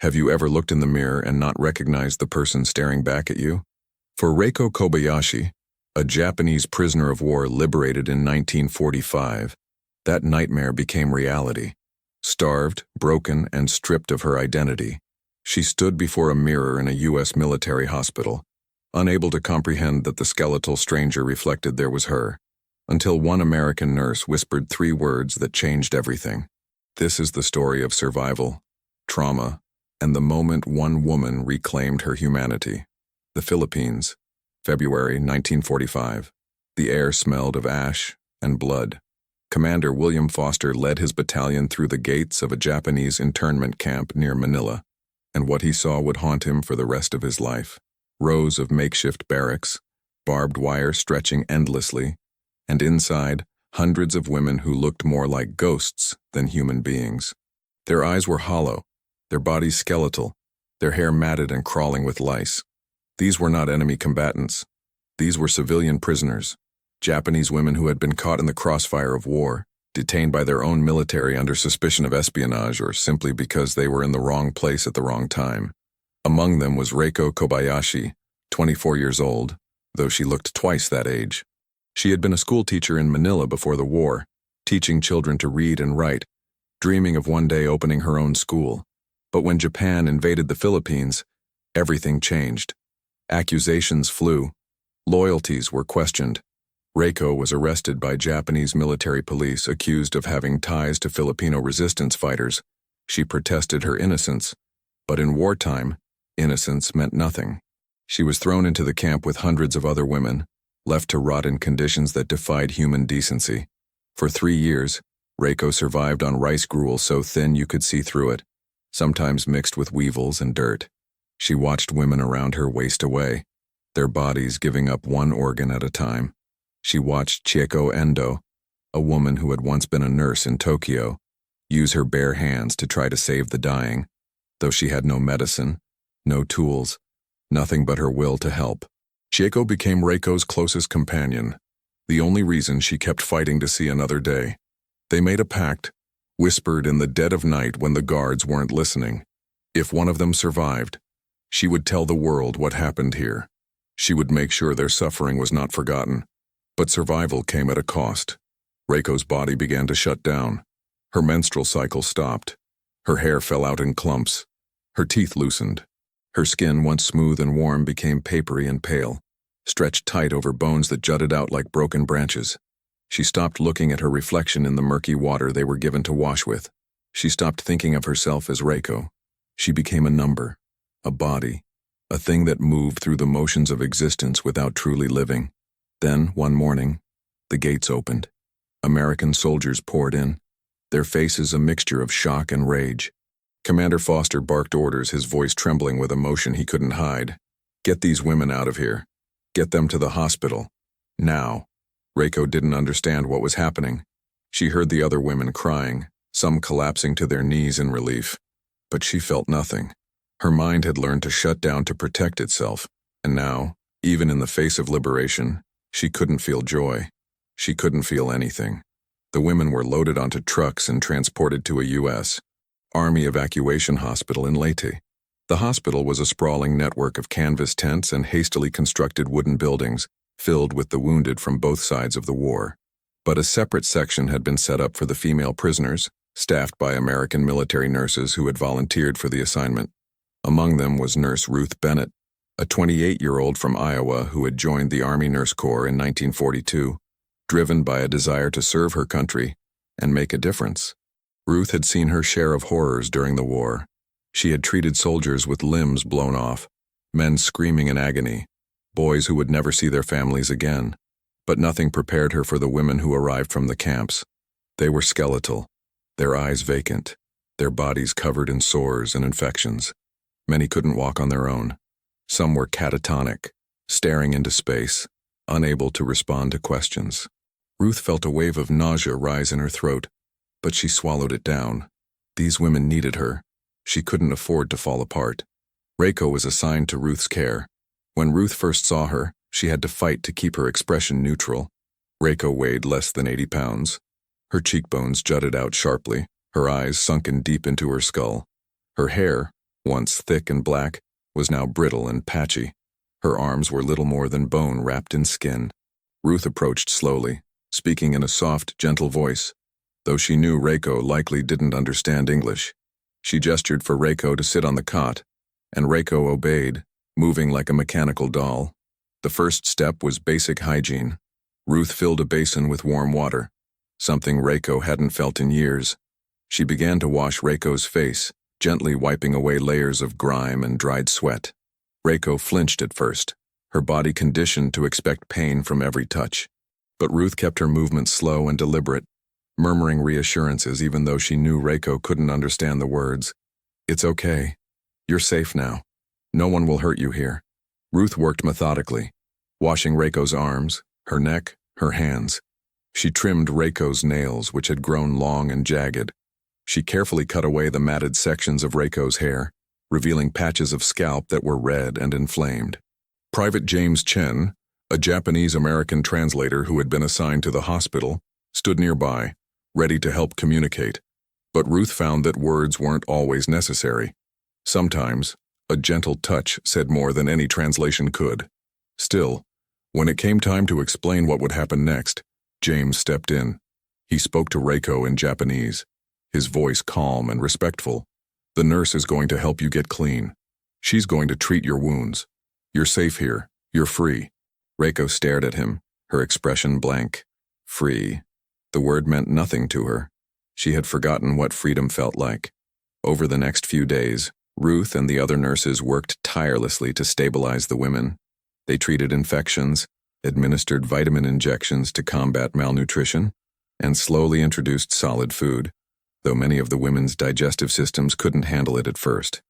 Have you ever looked in the mirror and not recognized the person staring back at you? For Reiko Kobayashi, a Japanese prisoner of war liberated in 1945, that nightmare became reality. Starved, broken, and stripped of her identity, she stood before a mirror in a U.S. military hospital, unable to comprehend that the skeletal stranger reflected there was her, until one American nurse whispered 3 words that changed everything. This is the story of survival, trauma, and the moment one woman reclaimed her humanity. The Philippines, February 1945. The air smelled of ash and blood. Commander William Foster led his battalion through the gates of a Japanese internment camp near Manila, and what he saw would haunt him for the rest of his life. Rows of makeshift barracks, barbed wire stretching endlessly, and inside, hundreds of women who looked more like ghosts than human beings. Their eyes were hollow, their bodies skeletal, their hair matted and crawling with lice. These were not enemy combatants. These were civilian prisoners, Japanese women who had been caught in the crossfire of war, detained by their own military under suspicion of espionage or simply because they were in the wrong place at the wrong time. Among them was Reiko Kobayashi, 24 years old, though she looked twice that age. She had been a schoolteacher in Manila before the war, teaching children to read and write, dreaming of one day opening her own school. But when Japan invaded the Philippines, everything changed. Accusations flew. Loyalties were questioned. Reiko was arrested by Japanese military police accused of having ties to Filipino resistance fighters. She protested her innocence, but in wartime, innocence meant nothing. She was thrown into the camp with hundreds of other women, left to rot in conditions that defied human decency. For 3 years, Reiko survived on rice gruel so thin you could see through it, sometimes mixed with weevils and dirt. She watched women around her waste away, their bodies giving up one organ at a time. She watched Chieko Endo, a woman who had once been a nurse in Tokyo, use her bare hands to try to save the dying, though she had no medicine, no tools, nothing but her will to help. Chieko became Reiko's closest companion, the only reason she kept fighting to see another day. They made a pact, whispered in the dead of night when the guards weren't listening. If one of them survived, she would tell the world what happened here. She would make sure their suffering was not forgotten. But survival came at a cost. Reiko's body began to shut down. Her menstrual cycle stopped. Her hair fell out in clumps. Her teeth loosened. Her skin, once smooth and warm, became papery and pale, stretched tight over bones that jutted out like broken branches. She stopped looking at her reflection in the murky water they were given to wash with. She stopped thinking of herself as Reiko. She became a number, a body, a thing that moved through the motions of existence without truly living. Then, one morning, the gates opened. American soldiers poured in, their faces a mixture of shock and rage. Commander Foster barked orders, his voice trembling with emotion he couldn't hide. Get these women out of here. Get them to the hospital. Now. Reiko didn't understand what was happening. She heard the other women crying, some collapsing to their knees in relief. But she felt nothing. Her mind had learned to shut down to protect itself, and now, even in the face of liberation, she couldn't feel joy. She couldn't feel anything. The women were loaded onto trucks and transported to a U.S. Army evacuation hospital in Leyte. The hospital was a sprawling network of canvas tents and hastily constructed wooden buildings, filled with the wounded from both sides of the war. But a separate section had been set up for the female prisoners, staffed by American military nurses who had volunteered for the assignment. Among them was Nurse Ruth Bennett, a 28-year-old from Iowa who had joined the Army Nurse Corps in 1942, driven by a desire to serve her country and make a difference. Ruth had seen her share of horrors during the war. She had treated soldiers with limbs blown off, men screaming in agony, boys who would never see their families again. But nothing prepared her for the women who arrived from the camps. They were skeletal, their eyes vacant, their bodies covered in sores and infections. Many couldn't walk on their own. Some were catatonic, staring into space, unable to respond to questions. Ruth felt a wave of nausea rise in her throat, but she swallowed it down. These women needed her. She couldn't afford to fall apart. Reiko was assigned to Ruth's care. When Ruth first saw her, she had to fight to keep her expression neutral. Reiko weighed less than 80 pounds. Her cheekbones jutted out sharply, her eyes sunken deep into her skull. Her hair, once thick and black, was now brittle and patchy. Her arms were little more than bone wrapped in skin. Ruth approached slowly, speaking in a soft, gentle voice. Though she knew Reiko likely didn't understand English, she gestured for Reiko to sit on the cot, and Reiko obeyed, moving like a mechanical doll. The first step was basic hygiene. Ruth filled a basin with warm water, something Reiko hadn't felt in years. She began to wash Reiko's face, gently wiping away layers of grime and dried sweat. Reiko flinched at first, her body conditioned to expect pain from every touch. But Ruth kept her movements slow and deliberate, murmuring reassurances even though she knew Reiko couldn't understand the words. "It's okay. You're safe now. No one will hurt you here." Ruth worked methodically, washing Reiko's arms, her neck, her hands. She trimmed Reiko's nails, which had grown long and jagged. She carefully cut away the matted sections of Reiko's hair, revealing patches of scalp that were red and inflamed. Private James Chen, a Japanese-American translator who had been assigned to the hospital, stood nearby, ready to help communicate. But Ruth found that words weren't always necessary. Sometimes, a gentle touch said more than any translation could. Still, when it came time to explain what would happen next, James stepped in. He spoke to Reiko in Japanese, his voice calm and respectful. "The nurse is going to help you get clean. She's going to treat your wounds. You're safe here. You're free." Reiko stared at him, her expression blank. Free. The word meant nothing to her. She had forgotten what freedom felt like. Over the next few days, Ruth and the other nurses worked tirelessly to stabilize the women. They treated infections, administered vitamin injections to combat malnutrition, and slowly introduced solid food, though many of the women's digestive systems couldn't handle it at first.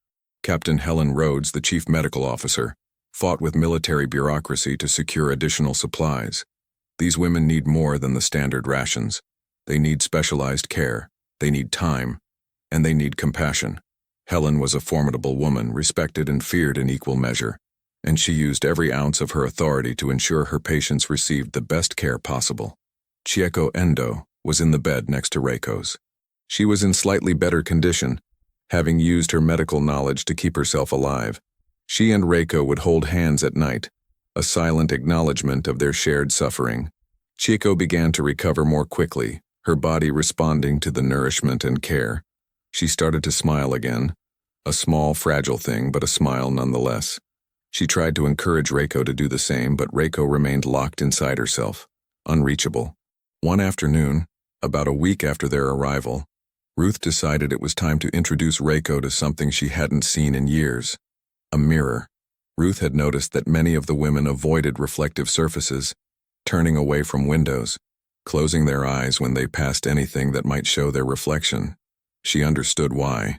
Captain Helen Rhodes, the chief medical officer, fought with military bureaucracy to secure additional supplies. These women need more than the standard rations. They need specialized care, they need time, and they need compassion. Helen was a formidable woman, respected and feared in equal measure, and she used every ounce of her authority to ensure her patients received the best care possible. Chieko Endo was in the bed next to Reiko's. She was in slightly better condition, having used her medical knowledge to keep herself alive. She and Reiko would hold hands at night, a silent acknowledgement of their shared suffering. Chieko began to recover more quickly, her body responding to the nourishment and care. She started to smile again, a small, fragile thing, but a smile nonetheless. She tried to encourage Reiko to do the same, but Reiko remained locked inside herself, unreachable. One afternoon, about a week after their arrival, Ruth decided it was time to introduce Reiko to something she hadn't seen in years: a mirror. Ruth had noticed that many of the women avoided reflective surfaces, turning away from windows, closing their eyes when they passed anything that might show their reflection. She understood why.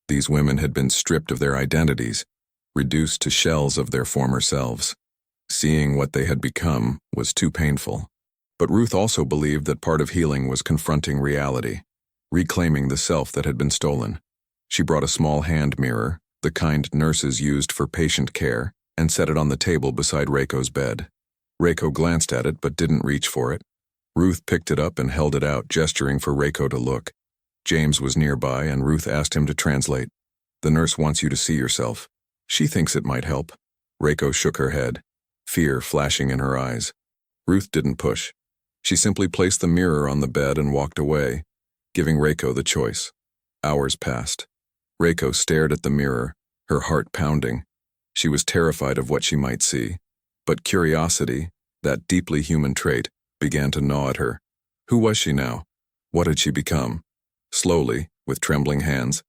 These women had been stripped of their identities, reduced to shells of their former selves. Seeing what they had become was too painful. But Ruth also believed that part of healing was confronting reality, reclaiming the self that had been stolen. She brought a small hand mirror, the kind nurses used for patient care, and set it on the table beside Reiko's bed. Reiko glanced at it but didn't reach for it. Ruth picked it up and held it out, gesturing for Reiko to look. James was nearby, and Ruth asked him to translate. "The nurse wants you to see yourself. She thinks it might help." Reiko shook her head, fear flashing in her eyes. Ruth didn't push. She simply placed the mirror on the bed and walked away, giving Reiko the choice. Hours passed. Reiko stared at the mirror, her heart pounding. She was terrified of what she might see. But curiosity, that deeply human trait, began to gnaw at her. Who was she now? What had she become? Slowly, with trembling hands,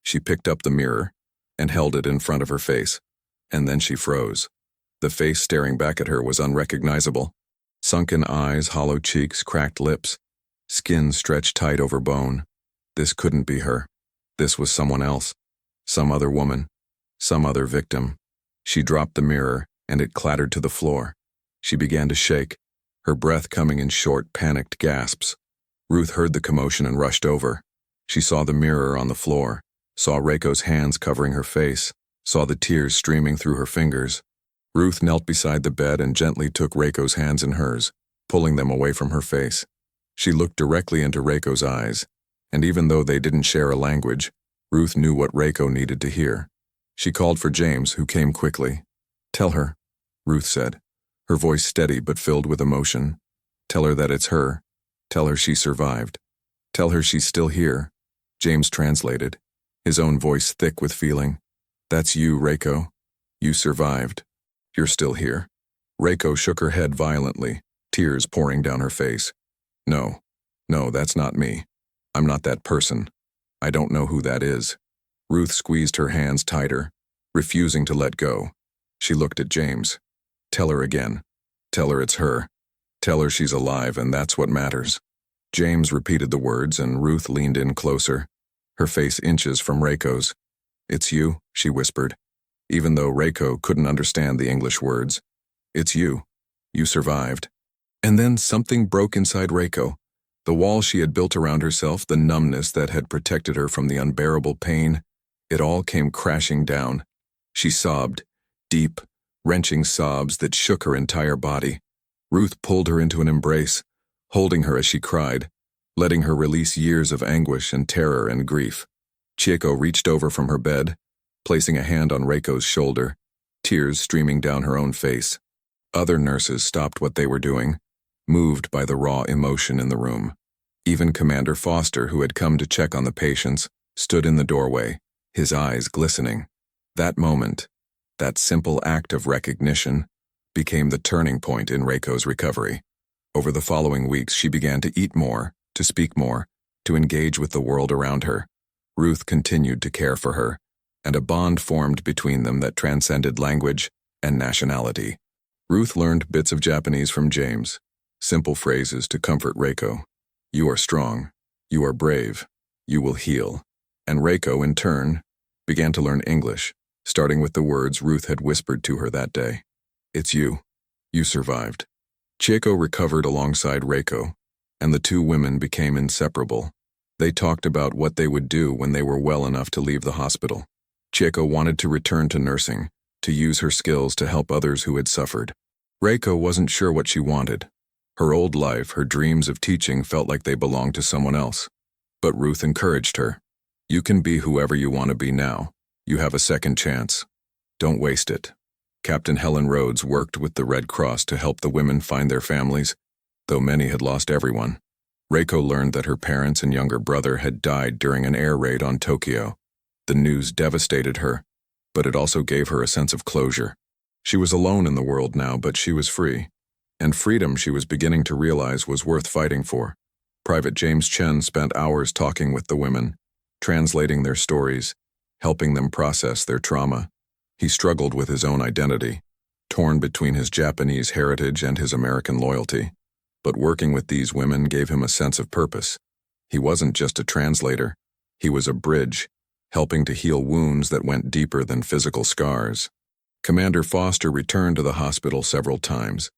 she picked up the mirror and held it in front of her face. And then she froze. The face staring back at her was unrecognizable. Sunken eyes, hollow cheeks, cracked lips, skin stretched tight over bone. This couldn't be her. This was someone else. Some other woman. Some other victim. She dropped the mirror, and it clattered to the floor. She began to shake, her breath coming in short, panicked gasps. Ruth heard the commotion and rushed over. She saw the mirror on the floor, saw Reiko's hands covering her face, saw the tears streaming through her fingers. Ruth knelt beside the bed and gently took Reiko's hands in hers, pulling them away from her face. She looked directly into Reiko's eyes, and even though they didn't share a language, Ruth knew what Reiko needed to hear. She called for James, who came quickly. "Tell her," Ruth said, her voice steady but filled with emotion. "Tell her that it's her. Tell her she survived. Tell her she's still here." James translated, his own voice thick with feeling. "That's you, Reiko. You survived. You're still here." Reiko shook her head violently, tears pouring down her face. No, that's not me. I'm not that person. I don't know who that is." Ruth squeezed her hands tighter, refusing to let go. She looked at James. "Tell her again. Tell her it's her. Tell her she's alive and that's what matters." James repeated the words and Ruth leaned in closer, her face inches from Reiko's. "It's you," she whispered, even though Reiko couldn't understand the English words. "It's you. You survived." And then something broke inside Reiko. The wall she had built around herself, the numbness that had protected her from the unbearable pain, it all came crashing down. She sobbed, deep, wrenching sobs that shook her entire body. Ruth pulled her into an embrace, holding her as she cried, letting her release years of anguish and terror and grief. Chieko reached over from her bed, placing a hand on Reiko's shoulder, tears streaming down her own face. Other nurses stopped what they were doing, moved by the raw emotion in the room. Even Commander Foster, who had come to check on the patients, stood in the doorway, his eyes glistening. That moment, that simple act of recognition, became the turning point in Reiko's recovery. Over the following weeks, she began to eat more, to speak more, to engage with the world around her. Ruth continued to care for her, and a bond formed between them that transcended language and nationality. Ruth learned bits of Japanese from James, simple phrases to comfort Reiko. "You are strong. You are brave. You will heal." And Reiko, in turn, began to learn English, starting with the words Ruth had whispered to her that day. "It's you. You survived." Chieko recovered alongside Reiko, and the two women became inseparable. They talked about what they would do when they were well enough to leave the hospital. Chieko wanted to return to nursing, to use her skills to help others who had suffered. Reiko wasn't sure what she wanted. Her old life, her dreams of teaching felt like they belonged to someone else. But Ruth encouraged her. "You can be whoever you want to be now. You have a second chance. Don't waste it." Captain Helen Rhodes worked with the Red Cross to help the women find their families, though many had lost everyone. Reiko learned that her parents and younger brother had died during an air raid on Tokyo. The news devastated her, but it also gave her a sense of closure. She was alone in the world now, but she was free. And freedom, she was beginning to realize, was worth fighting for. Private James Chen spent hours talking with the women, translating their stories, helping them process their trauma. He struggled with his own identity, torn between his Japanese heritage and his American loyalty. But working with these women gave him a sense of purpose. He wasn't just a translator. He was a bridge, helping to heal wounds that went deeper than physical scars. Commander Foster returned to the hospital several times,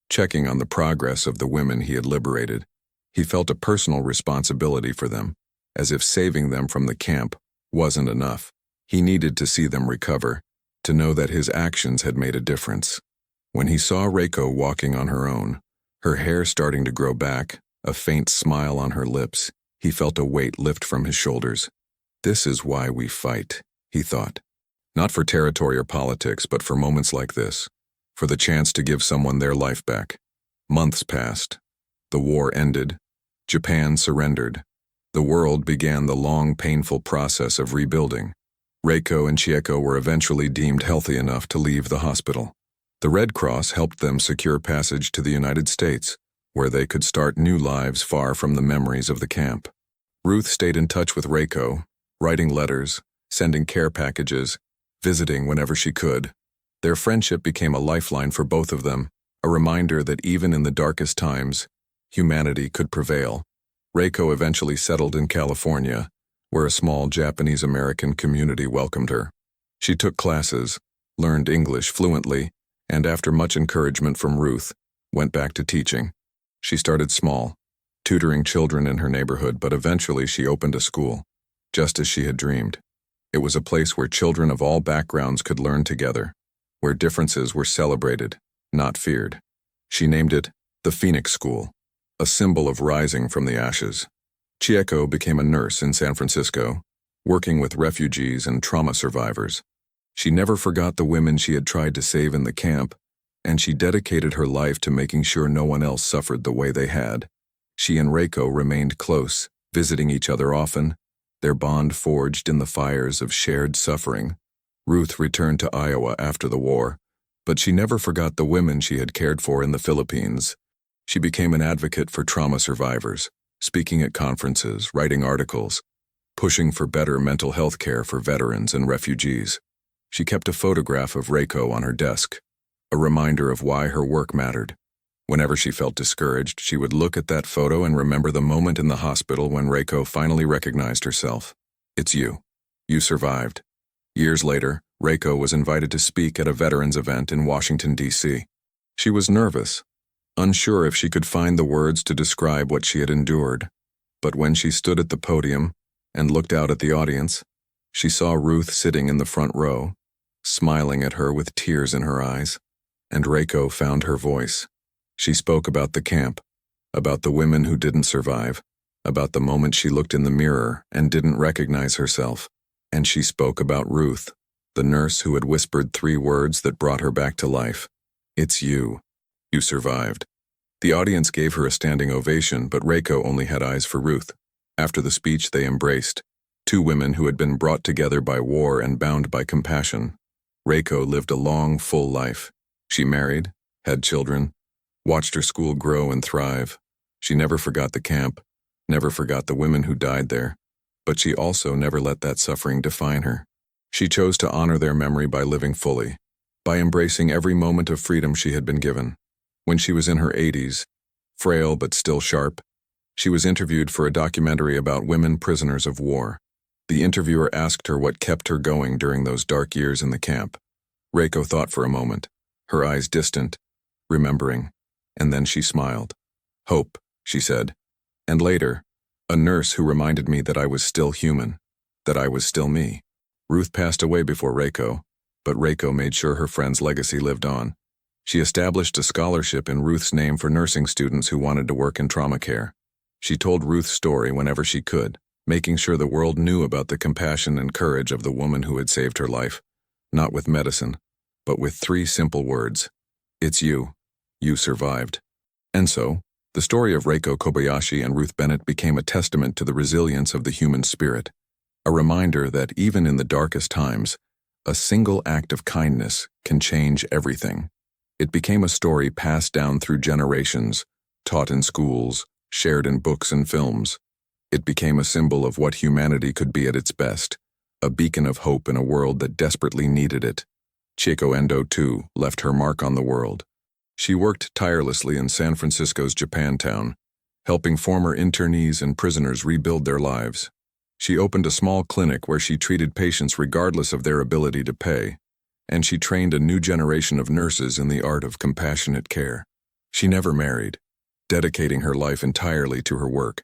checking on the progress of the women he had liberated. He felt a personal responsibility for them, as if saving them from the camp wasn't enough. He needed to see them recover, to know that his actions had made a difference. When he saw Reiko walking on her own, her hair starting to grow back, a faint smile on her lips, he felt a weight lift from his shoulders. "This is why we fight," he thought. Not for territory or politics, but for moments like this, for the chance to give someone their life back. Months passed. The war ended. Japan surrendered. The world began the long, painful process of rebuilding. Reiko and Chieko were eventually deemed healthy enough to leave the hospital. The Red Cross helped them secure passage to the United States, where they could start new lives far from the memories of the camp. Ruth stayed in touch with Reiko, writing letters, sending care packages, visiting whenever she could. Their friendship became a lifeline for both of them, a reminder that even in the darkest times, humanity could prevail. Reiko eventually settled in California, where a small Japanese-American community welcomed her. She took classes, learned English fluently, and after much encouragement from Ruth, went back to teaching. She started small, tutoring children in her neighborhood, but eventually she opened a school, just as she had dreamed. It was a place where children of all backgrounds could learn together, where differences were celebrated, not feared. She named it the Phoenix School, a symbol of rising from the ashes. Chieko became a nurse in San Francisco, working with refugees and trauma survivors. She never forgot the women she had tried to save in the camp, and she dedicated her life to making sure no one else suffered the way they had. She and Reiko remained close, visiting each other often, their bond forged in the fires of shared suffering. Ruth returned to Iowa after the war, but she never forgot the women she had cared for in the Philippines. She became an advocate for trauma survivors, speaking at conferences, writing articles, pushing for better mental health care for veterans and refugees. She kept a photograph of Reiko on her desk, a reminder of why her work mattered. Whenever she felt discouraged, she would look at that photo and remember the moment in the hospital when Reiko finally recognized herself. It's you. You survived. Years later, Reiko was invited to speak at a veterans event in Washington, D.C. She was nervous, unsure if she could find the words to describe what she had endured. But when she stood at the podium and looked out at the audience, she saw Ruth sitting in the front row, smiling at her with tears in her eyes, and Reiko found her voice. She spoke about the camp, about the women who didn't survive, about the moment she looked in the mirror and didn't recognize herself, and she spoke about Ruth, the nurse who had whispered 3 words that brought her back to life. It's you. You survived. The audience gave her a standing ovation, but Reiko only had eyes for Ruth. After the speech, they embraced, 2 women who had been brought together by war and bound by compassion. Reiko lived a long, full life. She married, had children, watched her school grow and thrive. She never forgot the camp, never forgot the women who died there, but she also never let that suffering define her. She chose to honor their memory by living fully, by embracing every moment of freedom she had been given. When she was in her 80s, frail but still sharp, she was interviewed for a documentary about women prisoners of war. The interviewer asked her what kept her going during those dark years in the camp. Reiko thought for a moment, her eyes distant, remembering, and then she smiled. Hope, she said. And later, a nurse who reminded me that I was still human, that I was still me. Ruth passed away before Reiko, but Reiko made sure her friend's legacy lived on. She established a scholarship in Ruth's name for nursing students who wanted to work in trauma care. She told Ruth's story whenever she could, making sure the world knew about the compassion and courage of the woman who had saved her life, not with medicine, but with 3 simple words. It's you. You survived. And so, the story of Reiko Kobayashi and Ruth Bennett became a testament to the resilience of the human spirit, a reminder that even in the darkest times, a single act of kindness can change everything. It became a story passed down through generations, taught in schools, shared in books and films. It became a symbol of what humanity could be at its best, a beacon of hope in a world that desperately needed it. Chieko Endo, too, left her mark on the world. She worked tirelessly in San Francisco's Japantown, helping former internees and prisoners rebuild their lives. She opened a small clinic where she treated patients regardless of their ability to pay, and she trained a new generation of nurses in the art of compassionate care. She never married, dedicating her life entirely to her work,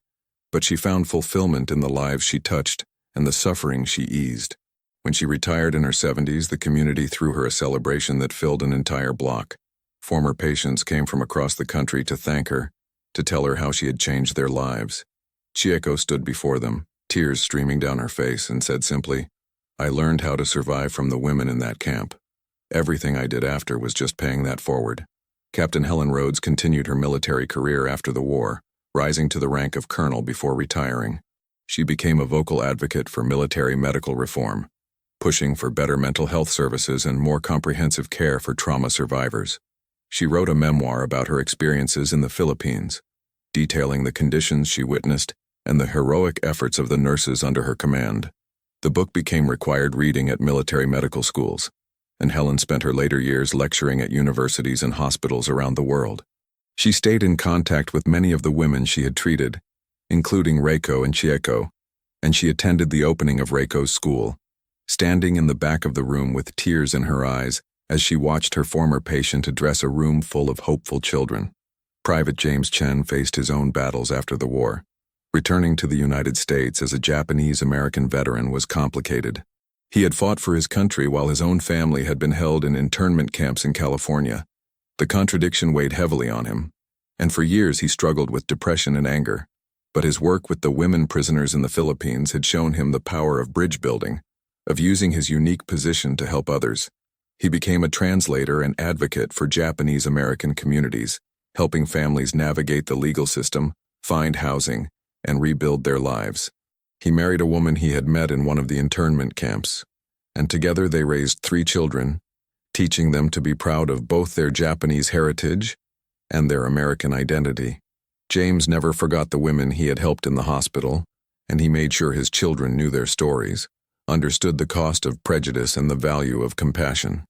but she found fulfillment in the lives she touched and the suffering she eased. When she retired in her 70s, the community threw her a celebration that filled an entire block. Former patients came from across the country to thank her, to tell her how she had changed their lives. Chieko stood before them, tears streaming down her face, and said simply, "I learned how to survive from the women in that camp. Everything I did after was just paying that forward." Captain Helen Rhodes continued her military career after the war, rising to the rank of colonel before retiring. She became a vocal advocate for military medical reform, pushing for better mental health services and more comprehensive care for trauma survivors. She wrote a memoir about her experiences in the Philippines, detailing the conditions she witnessed and the heroic efforts of the nurses under her command. The book became required reading at military medical schools, and Helen spent her later years lecturing at universities and hospitals around the world. She stayed in contact with many of the women she had treated, including Reiko and Chieko, and she attended the opening of Reiko's school, standing in the back of the room with tears in her eyes as she watched her former patient address a room full of hopeful children. Private James Chen faced his own battles after the war. Returning to the United States as a Japanese-American veteran was complicated. He had fought for his country while his own family had been held in internment camps in California. The contradiction weighed heavily on him, and for years he struggled with depression and anger. But his work with the women prisoners in the Philippines had shown him the power of bridge building, of using his unique position to help others. He became a translator and advocate for Japanese American communities, helping families navigate the legal system, find housing, and rebuild their lives. He married a woman he had met in one of the internment camps, and together they raised 3 children, teaching them to be proud of both their Japanese heritage and their American identity. James never forgot the women he had helped in the hospital, and he made sure his children knew their stories, understood the cost of prejudice and the value of compassion.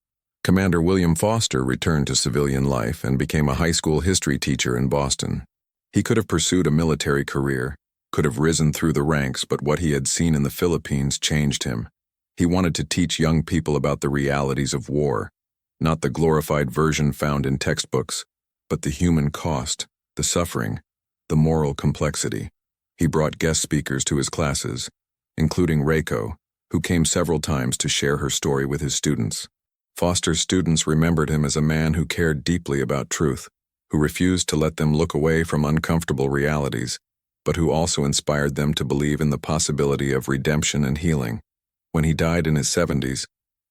Commander William Foster returned to civilian life and became a high school history teacher in Boston. He could have pursued a military career, could have risen through the ranks, but what he had seen in the Philippines changed him. He wanted to teach young people about the realities of war, not the glorified version found in textbooks, but the human cost, the suffering, the moral complexity. He brought guest speakers to his classes, including Reiko, who came several times to share her story with his students. Foster's students remembered him as a man who cared deeply about truth, who refused to let them look away from uncomfortable realities, but who also inspired them to believe in the possibility of redemption and healing. When he died in his 70s,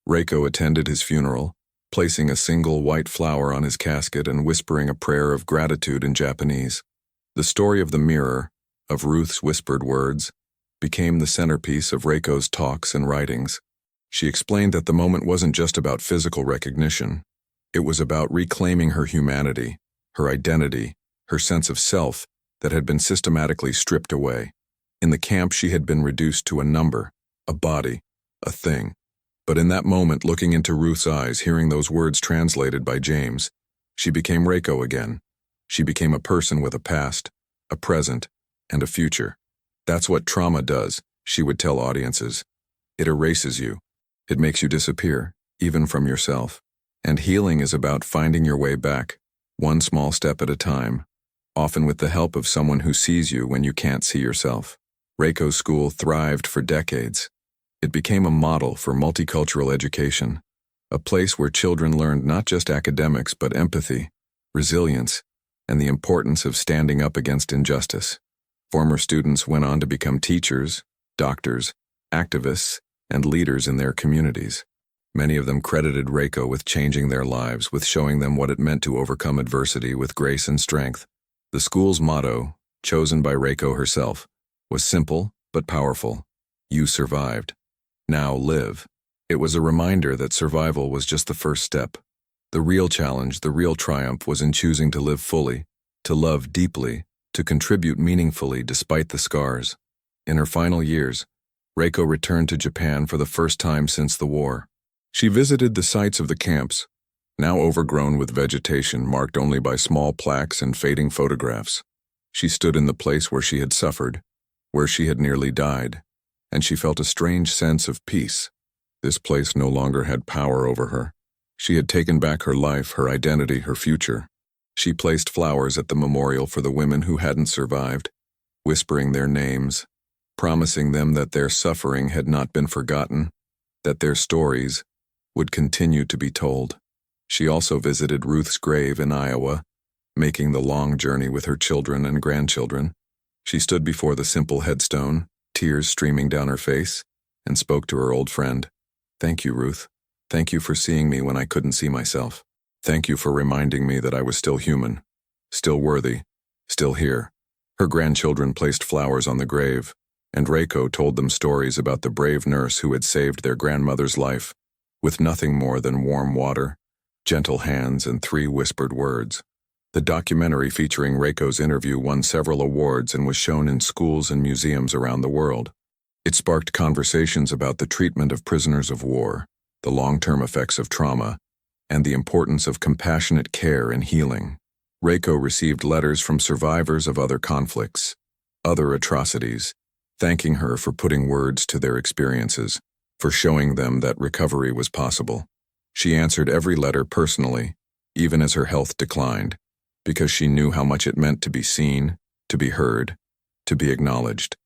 Reiko attended his funeral, placing a single white flower on his casket and whispering a prayer of gratitude in Japanese. The story of the mirror, of Ruth's whispered words, became the centerpiece of Reiko's talks and writings. She explained that the moment wasn't just about physical recognition. It was about reclaiming her humanity, her identity, her sense of self that had been systematically stripped away. In the camp, she had been reduced to a number, a body, a thing. But in that moment, looking into Ruth's eyes, hearing those words translated by James, she became Reiko again. She became a person with a past, a present, and a future. That's what trauma does, she would tell audiences. It erases you. It makes you disappear, even from yourself. And healing is about finding your way back, one small step at a time, often with the help of someone who sees you when you can't see yourself. Reiko's school thrived for decades. It became a model for multicultural education, a place where children learned not just academics but empathy, resilience, and the importance of standing up against injustice. Former students went on to become teachers, doctors, activists, and leaders in their communities. Many of them credited Reiko with changing their lives, with showing them what it meant to overcome adversity with grace and strength. The school's motto, chosen by Reiko herself, was simple but powerful. You survived. Now live. It was a reminder that survival was just the first step. The real challenge, the real triumph, was in choosing to live fully, to love deeply, to contribute meaningfully despite the scars. In her final years, Reiko returned to Japan for the first time since the war. She visited the sites of the camps, now overgrown with vegetation marked only by small plaques and fading photographs. She stood in the place where she had suffered, where she had nearly died, and she felt a strange sense of peace. This place no longer had power over her. She had taken back her life, her identity, her future. She placed flowers at the memorial for the women who hadn't survived, whispering their names, promising them that their suffering had not been forgotten, that their stories would continue to be told. She also visited Ruth's grave in Iowa, making the long journey with her children and grandchildren. She stood before the simple headstone, tears streaming down her face, and spoke to her old friend. "Thank you, Ruth. Thank you for seeing me when I couldn't see myself. Thank you for reminding me that I was still human, still worthy, still here." Her grandchildren placed flowers on the grave, and Reiko told them stories about the brave nurse who had saved their grandmother's life, with nothing more than warm water, gentle hands, and 3 whispered words. The documentary featuring Reiko's interview won several awards and was shown in schools and museums around the world. It sparked conversations about the treatment of prisoners of war, the long-term effects of trauma, and the importance of compassionate care and healing. Reiko received letters from survivors of other conflicts, other atrocities, thanking her for putting words to their experiences, for showing them that recovery was possible. She answered every letter personally, even as her health declined, because she knew how much it meant to be seen, to be heard, to be acknowledged.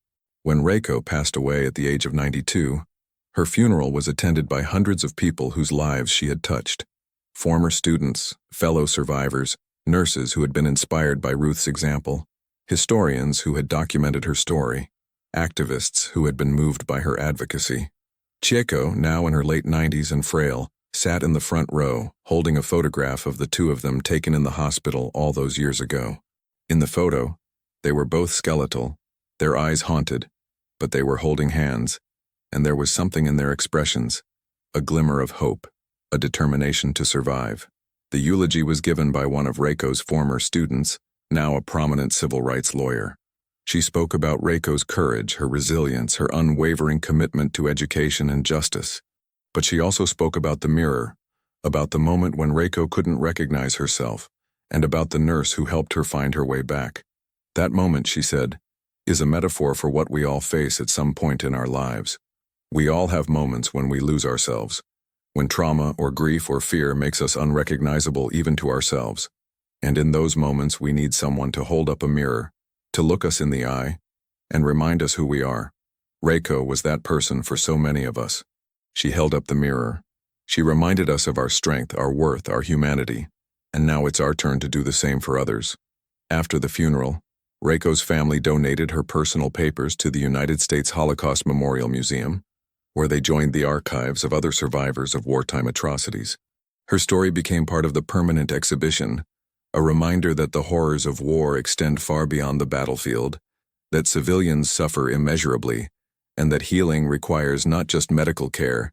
When Reiko passed away at the age of 92, her funeral was attended by hundreds of people whose lives she had touched. Former students, fellow survivors, nurses who had been inspired by Ruth's example, historians who had documented her story, activists who had been moved by her advocacy. Chieko, now in her late 90s and frail, sat in the front row, holding a photograph of the two of them taken in the hospital all those years ago. In the photo, they were both skeletal, their eyes haunted, but they were holding hands, and there was something in their expressions, a glimmer of hope, a determination to survive. The eulogy was given by one of Reiko's former students, now a prominent civil rights lawyer. She spoke about Reiko's courage, her resilience, her unwavering commitment to education and justice. But she also spoke about the mirror, about the moment when Reiko couldn't recognize herself, and about the nurse who helped her find her way back. That moment, she said, is a metaphor for what we all face at some point in our lives. We all have moments when we lose ourselves, when trauma or grief or fear makes us unrecognizable even to ourselves. And in those moments, we need someone to hold up a mirror, to look us in the eye, and remind us who we are. Reiko was that person for so many of us. She held up the mirror. She reminded us of our strength, our worth, our humanity, and now it's our turn to do the same for others. After the funeral, Reiko's family donated her personal papers to the United States Holocaust Memorial Museum, where they joined the archives of other survivors of wartime atrocities. Her story became part of the permanent exhibition, a reminder that the horrors of war extend far beyond the battlefield, that civilians suffer immeasurably, and that healing requires not just medical care,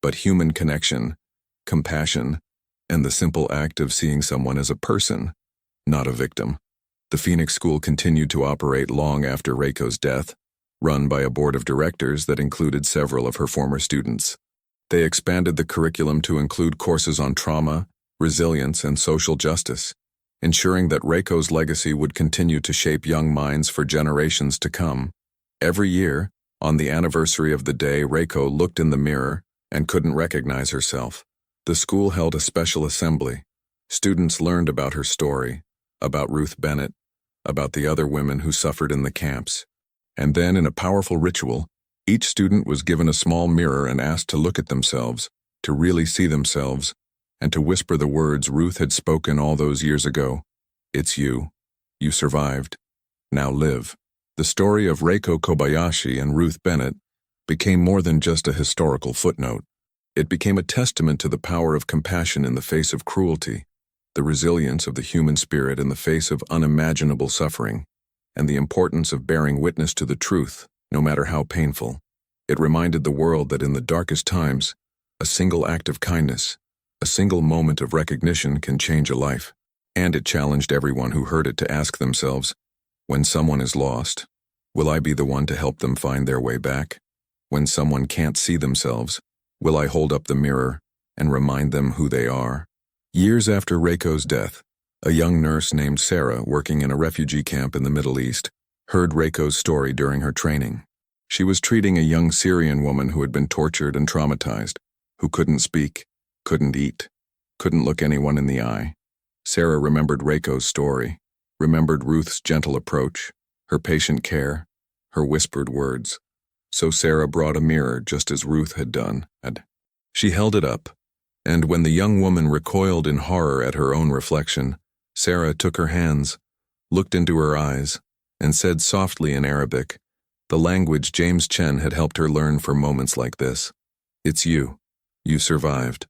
but human connection, compassion, and the simple act of seeing someone as a person, not a victim. The Phoenix School continued to operate long after Reiko's death, run by a board of directors that included several of her former students. They expanded the curriculum to include courses on trauma, resilience, and social justice, ensuring that Reiko's legacy would continue to shape young minds for generations to come. Every year, on the anniversary of the day Reiko looked in the mirror and couldn't recognize herself, the school held a special assembly. Students learned about her story, about Ruth Bennett, about the other women who suffered in the camps. And then, in a powerful ritual, each student was given a small mirror and asked to look at themselves, to really see themselves, and to whisper the words Ruth had spoken all those years ago. It's you. You survived. Now live. The story of Reiko Kobayashi and Ruth Bennett became more than just a historical footnote. It became a testament to the power of compassion in the face of cruelty, the resilience of the human spirit in the face of unimaginable suffering, and the importance of bearing witness to the truth, no matter how painful. It reminded the world that in the darkest times, a single act of kindness, a single moment of recognition can change a life. And it challenged everyone who heard it to ask themselves, when someone is lost, will I be the one to help them find their way back? When someone can't see themselves, will I hold up the mirror and remind them who they are? Years after Reiko's death, a young nurse named Sarah, working in a refugee camp in the Middle East, heard Reiko's story during her training. She was treating a young Syrian woman who had been tortured and traumatized, who couldn't speak, couldn't eat, couldn't look anyone in the eye. Sarah remembered Reiko's story, remembered Ruth's gentle approach, her patient care, her whispered words. So Sarah brought a mirror just as Ruth had done. She held it up, and when the young woman recoiled in horror at her own reflection, Sarah took her hands, looked into her eyes, and said softly in Arabic, the language James Chen had helped her learn for moments like this, "It's you. You survived.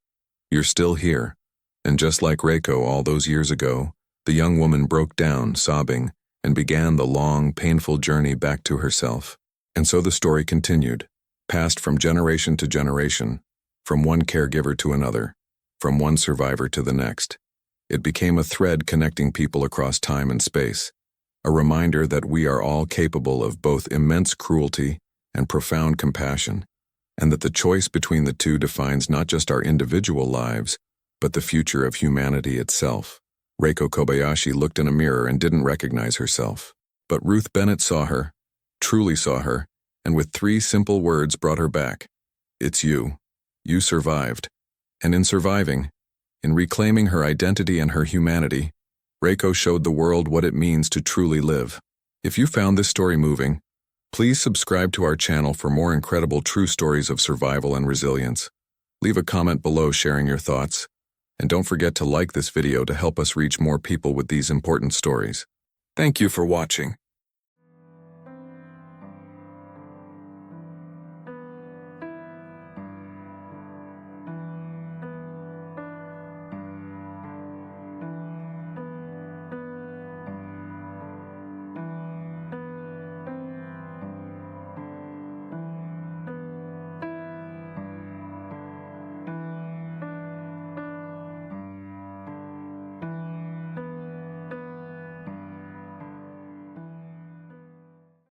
You're still here." And just like Reiko all those years ago, the young woman broke down, sobbing, and began the long, painful journey back to herself. And so the story continued, passed from generation to generation, from one caregiver to another, from one survivor to the next. It became a thread connecting people across time and space, a reminder that we are all capable of both immense cruelty and profound compassion, and that the choice between the two defines not just our individual lives, but the future of humanity itself. Reiko Kobayashi looked in a mirror and didn't recognize herself. But Ruth Bennett saw her, truly saw her, and with 3 simple words brought her back. It's you. You survived. And in surviving, in reclaiming her identity and her humanity, Reiko showed the world what it means to truly live. If you found this story moving, please subscribe to our channel for more incredible true stories of survival and resilience. Leave a comment below sharing your thoughts, and don't forget to like this video to help us reach more people with these important stories. Thank you for watching.